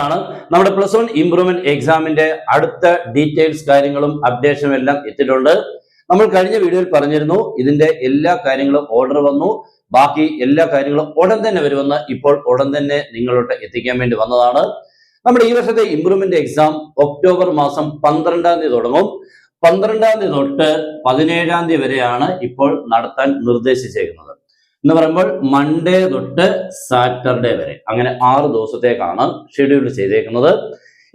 എന്നുള്ളതാണ്. നമ്മുടെ +1 ഇംപ്രൂവ്മെന്റ് എക്സാമിന്റെ അടുത്ത ഡീറ്റെയിൽസ് കാര്യങ്ങളും അപ്ഡേഷനും എല്ലാം എത്തിയിട്ടുണ്ട്. നമ്മൾ കഴിഞ്ഞ വീഡിയോയിൽ പറഞ്ഞിരുന്നു ഇതിന്റെ എല്ലാ കാര്യങ്ങളും ഓർഡർ വന്നു, ബാക്കി എല്ലാ കാര്യങ്ങളും ഉടൻ തന്നെ വരുമെന്ന്. ഇപ്പോൾ ഉടൻ തന്നെ നിങ്ങളോട്ട് എത്തിക്കാൻ വേണ്ടി വന്നതാണ്. നമ്മുടെ ഈ വർഷത്തെ ഇംപ്രൂവ്മെന്റ് എക്സാം ഒക്ടോബർ മാസം 12-ാം തീയതി തുടങ്ങും. 12-ാം തീയതി തൊട്ട് 17-ാം തീയതി വരെയാണ് ഇപ്പോൾ നടത്താൻ നിർദ്ദേശിച്ചേക്കുന്നത്. എന്ന് പറയുമ്പോൾ മൺഡേ തൊട്ട് സാറ്റർഡേ വരെ, അങ്ങനെ 6 ദിവസത്തേക്കാണ് ഷെഡ്യൂൾ ചെയ്തേക്കുന്നത്.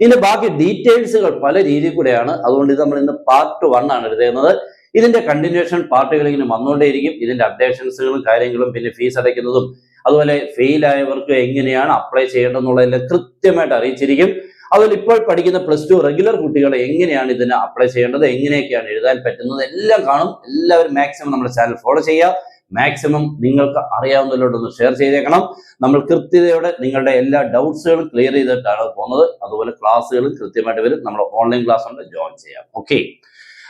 ഇതിന്റെ ബാക്കി ഡീറ്റെയിൽസുകൾ പല രീതിയിൽ കൂടെയാണ്. അതുകൊണ്ട് ഇത് നമ്മൾ ഇന്ന് പാർട്ട് 1 ആണ് എഴുതുന്നത്. ഇതിന്റെ കണ്ടിന്യൂഷൻ പാർട്ടുകൾ ഇങ്ങനെ വന്നുകൊണ്ടേയിരിക്കും. ഇതിന്റെ അപ്ഡേഷൻസുകളും കാര്യങ്ങളും പിന്നെ ഫീസ് അടയ്ക്കുന്നതും അതുപോലെ ഫെയിൽ ആയവർക്ക് എങ്ങനെയാണ് അപ്ലൈ ചെയ്യേണ്ടതെന്നുള്ളതെല്ലാം കൃത്യമായിട്ട് അറിയിച്ചിരിക്കും. അതുപോലെ ഇപ്പോൾ പഠിക്കുന്ന +2 റെഗുലർ കുട്ടികളെ എങ്ങനെയാണ് ഇതിന് അപ്ലൈ ചെയ്യേണ്ടത്, എങ്ങനെയൊക്കെയാണ് എഴുതാൻ പറ്റുന്നത് എല്ലാം കാണും. എല്ലാവരും മാക്സിമം നമ്മുടെ ചാനൽ ഫോളോ ചെയ്യുക. മാക്സിമം നിങ്ങൾക്ക് അറിയാവുന്നതിലോട്ടൊന്ന് ഷെയർ ചെയ്തേക്കണം. നമ്മൾ കൃത്യതയോടെ നിങ്ങളുടെ എല്ലാ ഡൗട്ട്സുകളും ക്ലിയർ ചെയ്തിട്ടാണ് പോകുന്നത്. അതുപോലെ ക്ലാസ്സുകളും കൃത്യമായിട്ട് വരും. നമ്മൾ ഓൺലൈൻ ക്ലാസ് ഉണ്ട്, ജോയിൻ ചെയ്യാം. ഓക്കെ,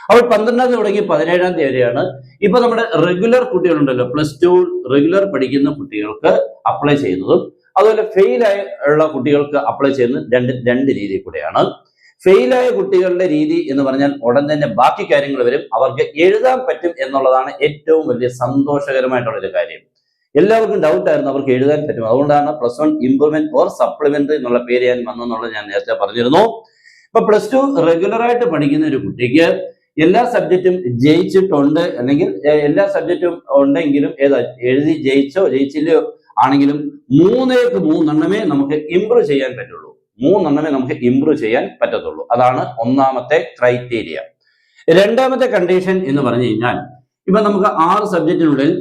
അപ്പോൾ 12-ാം തീയതി തുടങ്ങി 17-ാം തീയതി വരെയാണ്. ഇപ്പൊ നമ്മുടെ റെഗുലർ കുട്ടികളുണ്ടല്ലോ, +2 റെഗുലർ പഠിക്കുന്ന കുട്ടികൾക്ക് അപ്ലൈ ചെയ്യുന്നതും അതുപോലെ ഫെയിൽ ആയുള്ള കുട്ടികൾക്ക് അപ്ലൈ ചെയ്യുന്നത് രണ്ട് രീതിയിൽ കൂടെയാണ്. ഫെയിലായ കുട്ടികളുടെ രീതി എന്ന് പറഞ്ഞാൽ ഉടൻ തന്നെ ബാക്കി കാര്യങ്ങൾ വരും, അവർക്ക് എഴുതാൻ പറ്റും എന്നുള്ളതാണ് ഏറ്റവും വലിയ സന്തോഷകരമായിട്ടുള്ള ഒരു കാര്യം. എല്ലാവർക്കും ഡൗട്ട് ആയിരുന്നു അവർക്ക് എഴുതാൻ പറ്റും. അതുകൊണ്ടാണ് +1 ഇംപ്രൂവ്മെന്റ് ഓർ സപ്ലിമെന്ററി എന്നുള്ള പേര് ഞാൻ വന്നെന്നുള്ളത് ഞാൻ നേരത്തെ പറഞ്ഞിരുന്നു. ഇപ്പൊ +2 റെഗുലർ ആയിട്ട് പഠിക്കുന്ന ഒരു കുട്ടിക്ക് എല്ലാ സബ്ജക്റ്റും ജയിച്ചിട്ടുണ്ട്, അല്ലെങ്കിൽ എല്ലാ സബ്ജക്റ്റും ഉണ്ടെങ്കിലും എഴുതി ജയിച്ചില്ലയോ ആണെങ്കിലും 3 നമുക്ക് ഇംപ്രൂവ് ചെയ്യാൻ പറ്റുള്ളൂ. 3 നമുക്ക് ഇംപ്രൂവ് ചെയ്യാൻ പറ്റത്തുള്ളൂ. അതാണ് ഒന്നാമത്തെ ക്രൈറ്റീരിയ. രണ്ടാമത്തെ കണ്ടീഷൻ എന്ന് പറഞ്ഞു കഴിഞ്ഞാൽ, ഇപ്പൊ നമുക്ക് 6 സബ്ജക്റ്റിനുള്ളിൽ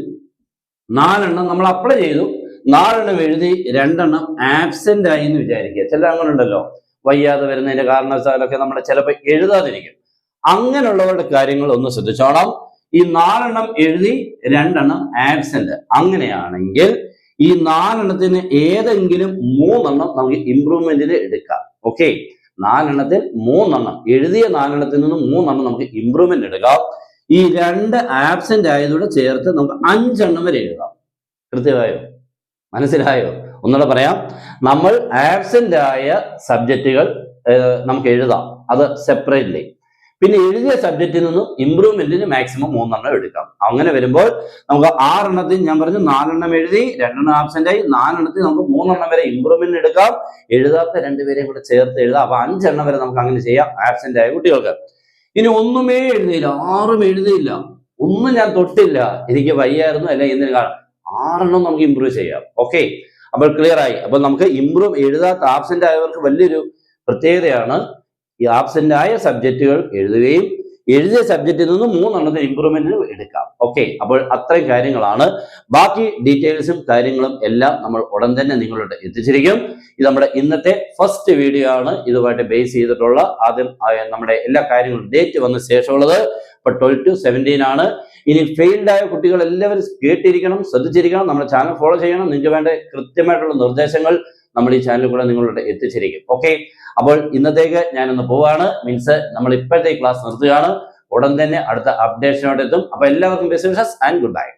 4 നമ്മൾ അപ്ലൈ ചെയ്തു, 4 എഴുതി 2 ആബ്സെന്റ് ആയി എന്ന് വിചാരിക്കുക. ചില അങ്ങനെ ഉണ്ടല്ലോ, വയ്യാതെ വരുന്നതിന്റെ കാരണവശാലൊക്കെ നമ്മൾ ചിലപ്പോൾ എഴുതാതിരിക്കും. അങ്ങനെയുള്ളവരുടെ കാര്യങ്ങൾ ഒന്ന് ശ്രദ്ധിച്ചോണം. ഈ 4 എഴുതി 2 ആബ്സെന്റ്, അങ്ങനെയാണെങ്കിൽ ഈ 4 ഏതെങ്കിലും 3 നമുക്ക് ഇംപ്രൂവ്മെന്റിന് എടുക്കാം. ഓക്കെ, 4 3 എഴുതിയ 4 നിന്നും 3 നമുക്ക് ഇംപ്രൂവ്മെന്റ് എടുക്കാം. ഈ 2 ആബ്സെന്റ് ആയതോടെ ചേർത്ത് നമുക്ക് 5 വരെ എഴുതാം. കൃത്യമായോ? മനസ്സിലായോ? ഒന്നുകൂടെ പറയാം. നമ്മൾ ആബ്സെന്റ് ആയ സബ്ജക്റ്റുകൾ നമുക്ക് എഴുതാം, അത് സെപ്പറേറ്റ്ലി. പിന്നെ എഴുതിയ സബ്ജക്റ്റിൽ നിന്നും ഇംപ്രൂവ്മെന്റിന് മാക്സിമം 3 എടുക്കാം. അങ്ങനെ വരുമ്പോൾ നമുക്ക് 6 ഞാൻ പറഞ്ഞു 4 എഴുതി 2 ആബ്സെന്റ് ആയി, 4 നമുക്ക് 3 വരെ ഇംപ്രൂവ്മെന്റ് എടുക്കാം. എഴുതാത്ത 2 പേരെയും കൂടെ ചേർത്ത് എഴുതാം. അപ്പൊ 5 വരെ നമുക്ക് അങ്ങനെ ചെയ്യാം ആബ്സെന്റ് ആയ കുട്ടികൾക്ക്. ഇനി ഒന്നുമേ എഴുതിയില്ല, 6 എഴുതിയില്ല, ഒന്നും ഞാൻ തൊട്ടില്ല, എനിക്ക് വയ്യായിരുന്നു, അല്ലെ എന്തിനു കാരണം 6 നമുക്ക് ഇംപ്രൂവ് ചെയ്യാം. ഓക്കെ, അപ്പോൾ ക്ലിയർ ആയി. അപ്പൊ നമുക്ക് എഴുതാത്ത ആബ്സെന്റ് ആയവർക്ക് വലിയൊരു പ്രത്യേകതയാണ്, ഈ ആബ്സെന്റ് ആയ സബ്ജക്റ്റുകൾ എഴുതുകയും എഴുതിയ സബ്ജക്റ്റിൽ നിന്ന് 3 ഇംപ്രൂവ്മെന്റിന് എടുക്കാം. ഓക്കെ, അപ്പോൾ അത്രയും കാര്യങ്ങളാണ്. ബാക്കി ഡീറ്റെയിൽസും കാര്യങ്ങളും എല്ലാം നമ്മൾ ഉടൻ തന്നെ നിങ്ങളോട് എത്തിച്ചിരിക്കും. ഇത് നമ്മുടെ ഇന്നത്തെ ഫസ്റ്റ് വീഡിയോ ആണ്, ഇതുമായിട്ട് ബേസ് ചെയ്തിട്ടുള്ള. ആദ്യം നമ്മുടെ എല്ലാ കാര്യങ്ങളും ഡേറ്റ് വന്ന ശേഷമുള്ളത് ഇപ്പൊ 12 to 17 ആണ്. ഇനി ഫെയിൽഡ് ആയ കുട്ടികൾ എല്ലാവരും കേട്ടിരിക്കണം, ശ്രദ്ധിച്ചിരിക്കണം, നമ്മുടെ ചാനൽ ഫോളോ ചെയ്യണം. നിങ്ങൾക്ക് വേണ്ട കൃത്യമായിട്ടുള്ള നിർദ്ദേശങ്ങൾ നമ്മൾ ഈ ചാനലിൽ കൂടെ നിങ്ങളോട് എത്തിച്ചിരിക്കും. ഓക്കെ, അപ്പോൾ ഇന്നത്തേക്ക് ഞാനൊന്ന് പോവാണ്. മീൻസ് നമ്മൾ ഇപ്പോഴത്തെ ക്ലാസ് നിർത്തുകയാണ്. ഉടൻ തന്നെ അടുത്ത അപ്ഡേഷനോടെ എത്തും. അപ്പൊ എല്ലാവർക്കും best wishes and good bye.